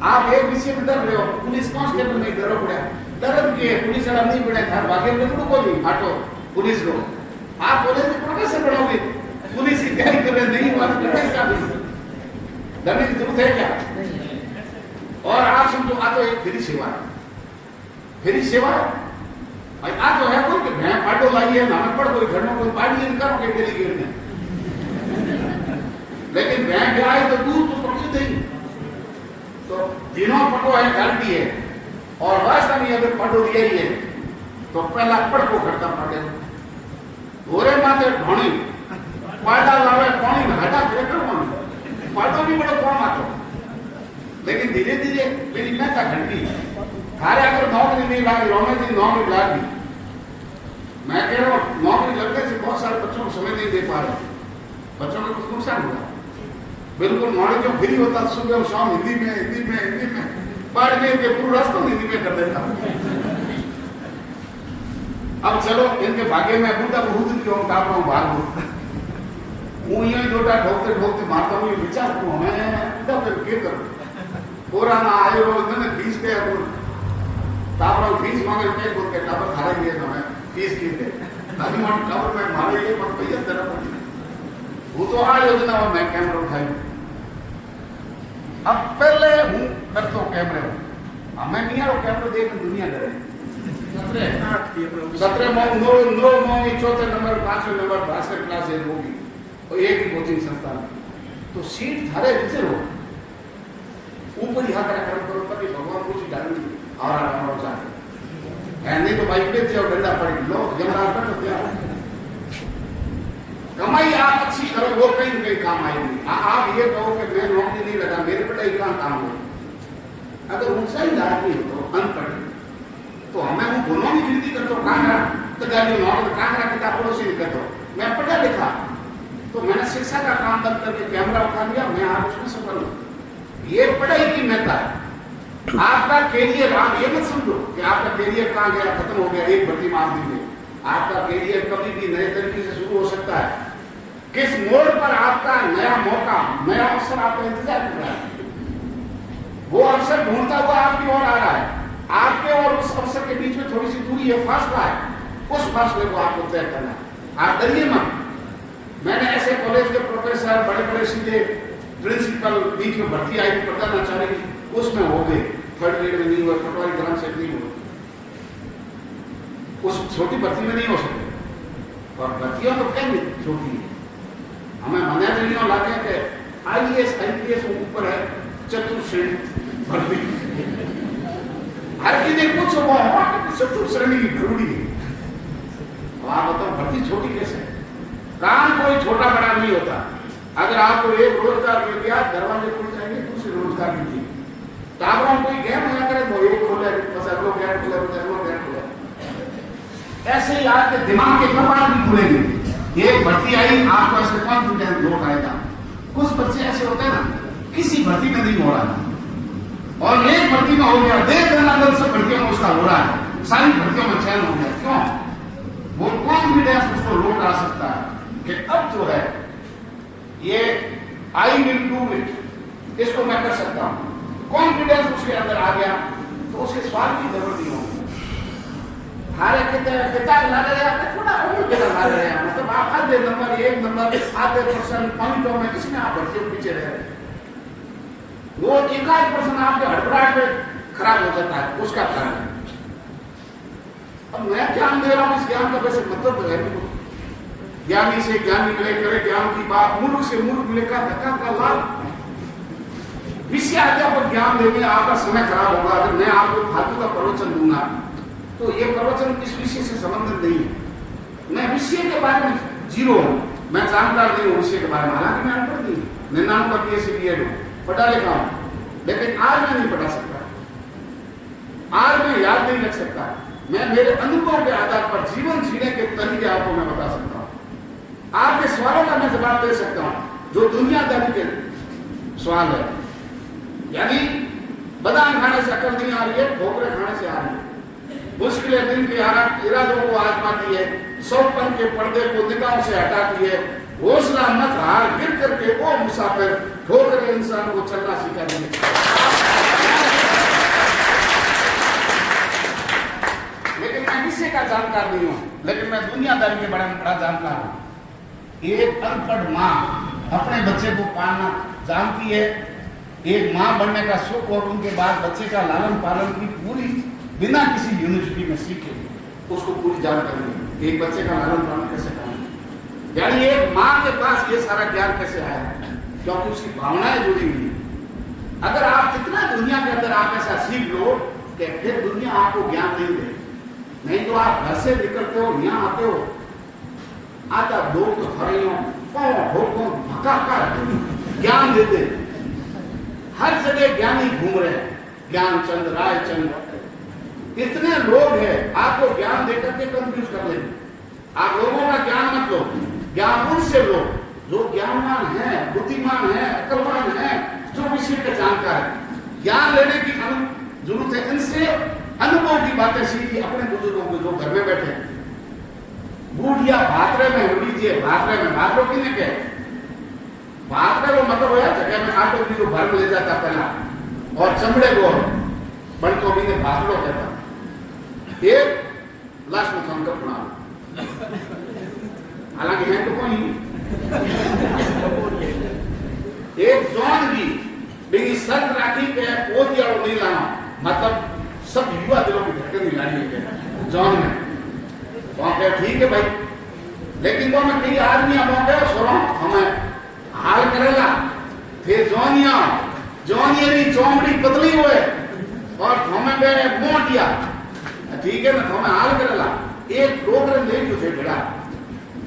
आप एक विषय में डर रहे हो, पुलिस कांस्टेबल नहीं डरो पड़ा, डर के पुलिस वाला नहीं पड़ा, घर भागे में तो बोली हटो पुलिस को, आप बोले तो प्रोफेसर बनोगे, पुलिस की तैयारी कर रहे नहीं हुआ तो क्या डरने की जरूरत है क्या? और आप समझो आ तो एक फ्री सेवा है, फ्री सेवा भाई आ तो है कोई कि मैं पाटो लाई है ना पड़ कोई घर में कोई पार्टी नहीं करो के डेलीगेट ने, लेकिन मैं गया है तो दूर तो पकड़ नहीं, तो दिनों पटो है गारंटी है, और वास्तव में अगर पटो दिया ही है तो पहला पड़ को करता पड़े घोरे माथे ढोणी पाटा लावे पानी में हटा के करवानी पाटो भी बड़ो कौन आतो, लेकिन धीरे धीरे मेरी मेहता घंटी थारे अगर नौकरी नहीं लागी रोने की नौकरी लागी, मैं कह रहा हूँ नौकरी लगने से बहुत सारे बच्चों को समय नहीं दे पा रहे, बच्चों को कुछ नुकसान हुआ, बिल्कुल मॉर्निंग जो फ्री होता सुबह और शाम हिंदी में बाद में के पूरा रास्ता हिंदी में कर देता। अब चलो इनके भाग्य में बूढ़ा बहुत क्यों काट रहा हूँ भाग हूँ यही जोटा ठोकते ठोकते मारता हूँ, विचार क्यों मैं क्या करूँ पूरा ना आए हो मैंने फीस पे तापर फीस मांगे के बोल के टापर खा रही है तो मैं फीस की दे ताकि मैं टापर में मारे ये पर पैसा देना पड़ता वो तो आ योजना और मैं कैमरा उठाई, अब पहले हूँ कर तो कैमरे हूँ मैं नहीं आ कैमरा देख दुनिया डरे 17 चौथे नंबर 5वें नंबर भास्कर क्लास है होगी और एक ही कोचिंग संस्थान तो सीट थारे रिजर्व हो ऊपर यहाँ कर्म करो तभी भगवान कुछ डालेंगे और आराम चाहे नहीं तो बाइक पे जाओ डंडा पड़ेगी लो जमरा कर तो कमाई आप अच्छी करो वो कहीं कहीं काम आएगी, आप ये कहो कि मैं नौकरी नहीं लगा मेरे पे कहाँ काम हो, अगर ऊंचाई आदमी हो तो अनपढ़ तो हमें वो गुनों की गिनती करते हो कांगड़ा तो गाड़ी नौकरी कांगड़ा किताब पड़ोसी नहीं करते मैं पढ़ा लिखा तो मैंने शिक्षा का काम बंद करके कैमरा उठा लिया, मैं आप उसमें सफल हूँ, ये पढ़ाई की मेहता है। आपका कैरियर आप ये मत समझो कि आपका कैरियर कहाँ गया खत्म हो गया एक भर्ती मार दीजिए, आपका कैरियर कभी भी नए तरीके से शुरू हो सकता है, किस मोड़ पर आपका नया मौका नया अवसर आपका इंतजार कर रहा है, वो अवसर ढूंढता हुआ आपकी ओर आ रहा है, आपके और उस अवसर के बीच में थोड़ी सी दूरी है, फासला है, उस फासले को आपको तय करना है, आप डरिए मत। मैंने ऐसे कॉलेज के प्रोफेसर बड़े बड़े सीधे प्रिंसिपल बीच में भर्ती आई थी प्रधानाचार्य उसमें हो गए, थर्ड ग्रेड में नहीं हुआ, पटवारी ग्राम से नहीं हुआ, उस छोटी भर्ती में नहीं हो सकते और भर्तियां तो क्या छोटी है, हमें मना नहीं लागे कि IAS IPS ऊपर है चतुर्श्रेणी भर्ती हर किसी कुछ चतुर्श्रेणी की जरूरी है, आप बताओ भर्ती छोटी कैसे है? काम कोई छोटा बड़ा नहीं होता, अगर आपको एक रोजगार मिल गया दरवाजे खुल जाएंगे दूसरे रोजगार मिलेंगे, तो आप कोई गैप ना करे तो एक खोले बस अगलो गैप खुले अगलो गैप खुले, ऐसे ही आपके दिमाग के कपाट भी खुलेंगे, एक भर्ती आई आपको ऐसे कॉन्फिडेंस लोट आएगा, कुछ बच्चे ऐसे होते हैं ना किसी भर्ती में नहीं हो रहा और एक भर्ती में हो गया, देख लेना सब भर्तियों में उसका हो रहा है, सारी भर्तियों में चयन हो गया, क्यों? वो कॉन्फिडेंस उसको लोट आ सकता है कि अब जो है ये आई विल डू इट, इसको मैं कर सकता हूं, कॉन्फिडेंस उसके अंदर आ गया तो उसके स्वाद की जरूरत नहीं होगी, हारे किताब ला रहे हैं थोड़ा और किताब ला रहे हैं मतलब आप आधे नंबर एक नंबर आधे % पॉइंटों में इसमें आप भर्तियों पीछे रह रहे हैं, वो 1% आपके हड़बड़ाहट में खराब हो जाता है, उसका कारण है। अब मैं ज्ञान दे रहा हूं, इस ज्ञान का वैसे मतलब है ज्ञानी से ज्ञानी मिले करे ज्ञान की बात, मूर्ख से मूर्ख मिले का धक्का का लाभ, विषय अध्यापक ज्ञान देंगे आपका समय खराब होगा, अगर मैं आपको फालतू का प्रवचन दूंगा तो ये प्रवचन इस विषय से संबंधित नहीं है, मैं विषय के बारे में जीरो हूं, मैं जानकार नहीं हूं विषय के बारे में, हालांकि मैं अनपढ़ नहीं हूं, 99 BSc BEd हूं, पढ़ा लिखा हूं, लेकिन आज मैं नहीं पढ़ा सकता, आज मैं याद नहीं रख सकता, मैं मेरे अनुभव के आधार पर जीवन जीने के तरीके आपको मैं बता सकता हूं, आपके सवालों का मैं जवाब दे सकता हूं जो दुनियादारी के सवाल है, यानी बादाम खाने से अकल नहीं आ रही है, ठोकरे खाने से आ रही है, मुश्किलें दिन के इरादों को आजमाती है, सौपन के पर्दे को निगाहों से हटाती है, हौसला मत हार गिर करके वो मुसाफिर ठोकरे इंसान को चलना सिखा देंगे। जानकार नहीं हूँ, लेकिन मैं दुनियादारी के बारे में बड़ा जानकार हूँ। एक अनपढ़ माँ अपने बच्चे को पालना जानती है। एक माँ बनने का सुख और उनके बाद बच्चे का लालन पालन की पूरी बिना किसी यूनिवर्सिटी में सीखे उसको पूरी जानकारी है। एक बच्चे का लालन पालन कैसे करना, यानी एक माँ के पास ये सारा ज्ञान कैसे आया, क्योंकि उसकी भावनाएं जुड़ी हुई। अगर आप इतना दुनिया के अंदर आप ऐसा सीख लो कि फिर दुनिया आपको ज्ञान नहीं दे। नहीं तो आप घर से निकलते हो, यहाँ आते हो, आता लोग तो खड़े हो ज्ञान देते, हर जगह ज्ञानी घूम रहे हैं, ज्ञानचंद, रायचंद, इतने लोग हैं, आपको ज्ञान देकर के कंफ्यूज कर लेंगे। आप लोगों का ज्ञान मत लो, ज्ञान उनसे लो जो ज्ञानवान है, बुद्धिमान है, अकलवान है, जो विषय का जानकार है। ज्ञान लेने की जरूरत है, इनसे अनुभव की बातें सीखी अपने बुजुर्गों को जो घर में बैठे हैं। बूढ़िया भातरे में हो लीजिए, भातरे में भातरों की ने कहे भातरे को मतलब होया जगह में आटो भी जो भर में ले जाता पहला, और चमड़े को बनतो भी ने भातरो कहता। एक लाश में थम कर बना, हालांकि है तो कोई एक जोन भी लेकिन शर्त राखी के वो दिया नहीं लाना, मतलब सब युवा दिलों की धड़कन दिलानी है जोन में। तो ठीक है भाई, लेकिन वो मैं कई आदमी अब सोरो हमें हाल करेला थे जोनिया जोनियरी चौमड़ी पतली हुए और हमें बेरे मोटिया, ठीक है ना, हमें हाल करेला एक प्रोग्राम ले जो थे बेड़ा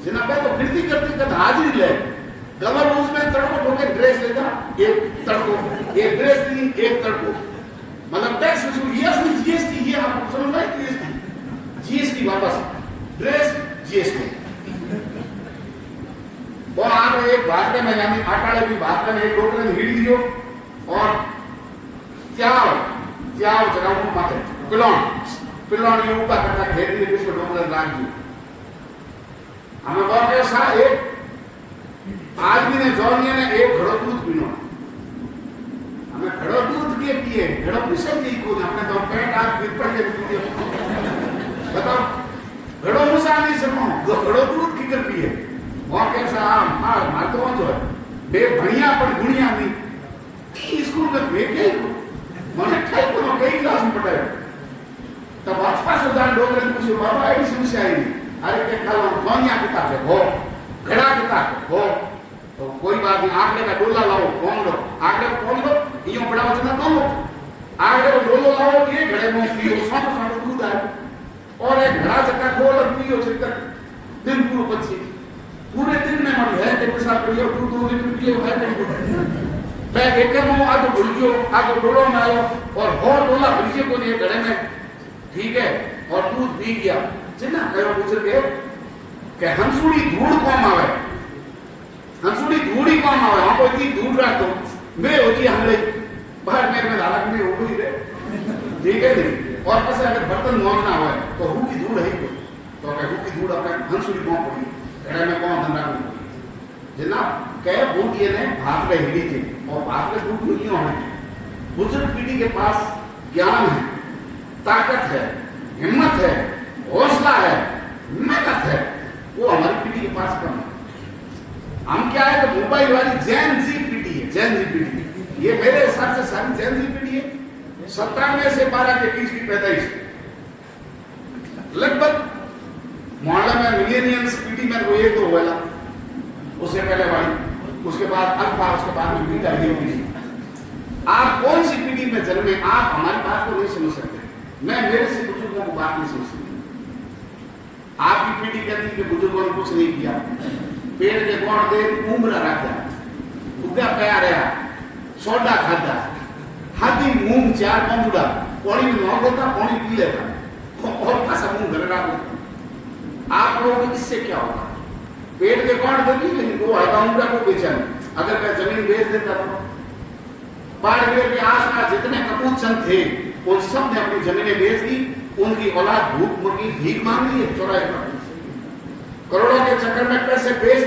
जिना पे तो फिरती करती कर हाजिरी ले गवर उसमें तड़को ठोके ड्रेस लेता, एक तड़को, एक ड्रेस नहीं एक तड़को, मतलब टैक्स जीएसटी ये आपको समझ में आई, जीएसटी वापस ड्रेस जीएसटी। वो आप एक भाषण में यानी आटाड़े की भाषण में एक लोग ने हिड़ दियो और त्याव त्याव जगह को माथे पिलोन ये ऊपर करता घेर दिए जिसको लोग ने लाग दी। हमें बहुत ऐसा एक आदमी ने जॉनिया ने एक घड़ो दूध पीनो, हमें घड़ो दूध के पिए घड़ो पिसे की को अपने तो पेट आप पिपड़ के पिए, बताओ घड़ो मुसा नहीं सको तो घड़ो दूध की कर पिए। और कैसा मार मार तो जो है बे बढ़िया पर गुणिया नहीं स्कूल में भेजे मैंने ठाई को कई क्लास में पढ़ाया तब आसपास उदाहरण लोग ने पूछे बाबा ऐसी समस्या आई, अरे के कल जॉनिया किताब है हो घड़ा किताब हो, तो कोई बात नहीं, आंकड़े का डोला लाओ कौन लो, आंकड़े को कौन लो यो बड़ा वचन तो लो, आंकड़े को डोलो लाओ ये घड़े में पियो साथ साथ दूध आए और एक घड़ा चक्का खोल और पियो चिकर दिन पूरा बच्चे पूरे दिन में मन है के पैसा पियो दूध 2 लीटर पियो है नहीं मैं एक में आगो भूलियो आगो डोलो में आयो और और डोला भूलिए को नहीं घड़े में, ठीक है, और दूध पी गया जिना कहो गुजर के के हंसुड़ी धूड़ कौन आवे, हंसुड़ी धूड़ी कौन आवे, हम कोई की धूड़ रहा तो मैं होती हमले बाहर मेरे में धारा में उड़ ही रे, ठीक है नहीं, और पसे अगर बर्तन मोजना हो तो हु की धूड़ है तो क्या हु की धूड़ अपने हंसुड़ी कौन पड़ी घड़े में कौन धंधा नहीं जिना कहे बूढ़िए ने भाग में हिड़ी थी और भाग में बूढ़ नहीं होने, बुजुर्ग पीढ़ी के पास ज्ञान है, ताकत है, हिम्मत है, हौसला है, मेहनत है, वो हमारी पीढ़ी के पास कम है। हम क्या है कि मोबाइल वाली जैन जी पीढ़ी है, जैन जी पीढ़ी, ये मेरे हिसाब से सारी जैन जी पीढ़ी है, 97 से 12 के बीच की पैदाइश, लगभग मोहल्ला में मिलेनियल्स पीढ़ी में वो ये तो हुआ, उससे पहले वाली, उसके बाद अल्फा, उसके बाद में बीटा, ये पीढ़ी। आप कौन सी पीढ़ी में जन्मे, आप हमारी बात को नहीं समझ सकते, मैं मेरे से बुजुर्गों को बात नहीं समझ सकती। आपकी पीढ़ी कहती है कि बुजुर्गों ने कुछ नहीं किया, पेड़ के गोड़ दे उम्र रखा, उगा प्यार है, सोडा खाता, हाथी मूंग 4 पंजुड़ा, पानी में नौ देता, पानी पी लेता, और खासा मूंग घर रखा। आप लोगों को इससे क्या होगा? पेड़ के गोड़ देती, लेकिन वो हल्का उम्र को बेचा नहीं, अगर मैं जमीन बेच देता तो बाड़मेर के आसपास जितने कपूत चंद थे उन सब ने अपनी जमीनें बेच दी, उनकी औलाद भूख मरी भीख मांग ली है, 84 करोड़ों के चक्कर में पैसे बेच